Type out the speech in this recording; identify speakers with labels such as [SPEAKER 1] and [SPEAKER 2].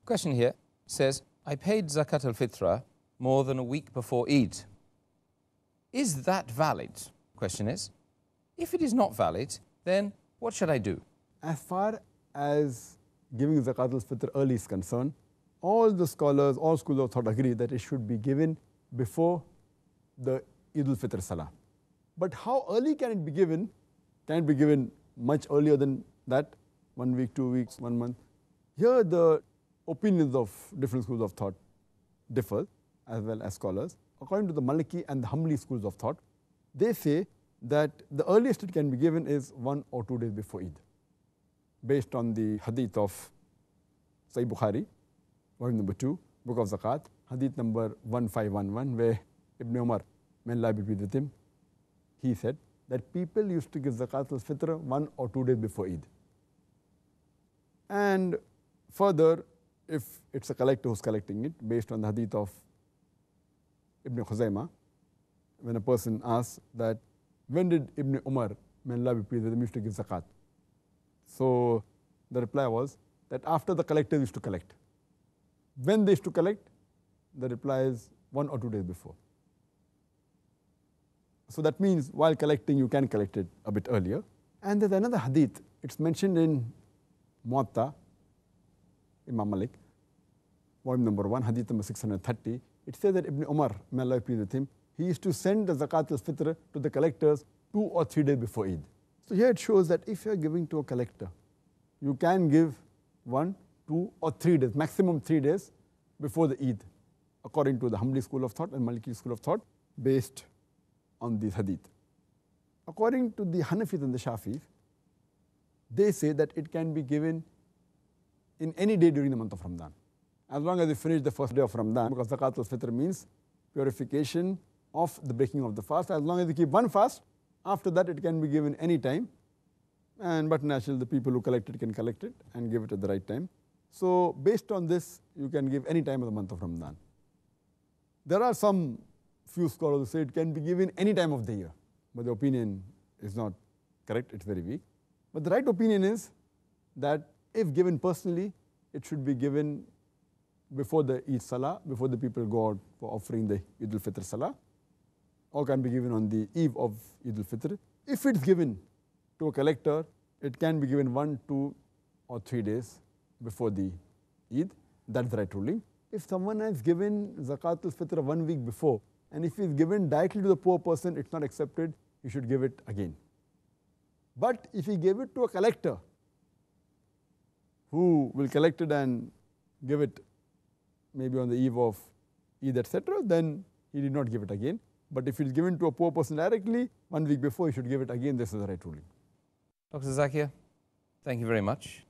[SPEAKER 1] Question here says, I paid Zakat-ul-Fitr more than a week before Eid. Is that valid? Question is, if it is not valid, then what should I do?
[SPEAKER 2] As far as giving Zakat-ul-Fitr early is concerned, all the scholars, all schools of thought agree that it should be given before the Eid-ul-Fitr Salah. But how early can it be given? Can it be given much earlier than that? 1 week, 2 weeks, 1 month? Here the opinions of different schools of thought differ, as well as scholars. According to the Maliki and the Hanbali schools of thought, they say that the earliest it can be given is 1 or 2 days before Eid, based on the hadith of Sahih Bukhari, volume number 2, Book of Zakat, hadith number 1511, where Ibn Umar, may Allah be pleased with him, he said that people used to give Zakat-ul-Fitr 1 or 2 days before Eid. And further, if it's a collector who's collecting it, based on the hadith of Ibn Khuzaymah, when a person asks that, when did Ibn Umar, may Allah be pleased with him, used to give zakat? So the reply was that after the collectors used to collect. When they used to collect, the reply is 1 or 2 days before. So that means while collecting, you can collect it a bit earlier. And there's another hadith, it's mentioned in Muwatta, Imam Malik, volume number 1, hadith number 630. It says that Ibn Umar, may Allah be pleased with him, he used to send the Zakat-ul-Fitr to the collectors 2 or 3 days before Eid. So here it shows that if you are giving to a collector, you can give 1, 2 or 3 days, maximum 3 days before the Eid, according to the Hanbali school of thought and Maliki school of thought, based on this hadith. According to the Hanafis and the Shafis, they say that it can be given in any day during the month of Ramadan, as long as you finish the first day of Ramadan, because Zakat-ul-Fitr means purification of the breaking of the fast. As long as you keep one fast, after that it can be given any time. But naturally the people who collect it can collect it and give it at the right time. So based on this, you can give any time of the month of Ramadan. There are some few scholars who say it can be given any time of the year, but the opinion is not correct, it's very weak. But the right opinion is that if given personally, it should be given before the Eid Salah, before the people go out for offering the Eid-ul-Fitr Salah, or can be given on the eve of Eid-ul-Fitr. If it's given to a collector, it can be given 1, 2 or 3 days before the Eid. That's the right ruling. If someone has given Zakat-ul-Fitr 1 week before, and if it's given directly to the poor person, it's not accepted, you should give it again. But if he gave it to a collector, who will collect it and give it maybe on the eve of Eid, etc., then he did not give it again. But if it is given to a poor person directly, 1 week before, he should give it again. This is the right ruling.
[SPEAKER 1] Dr. Zakir, thank you very much.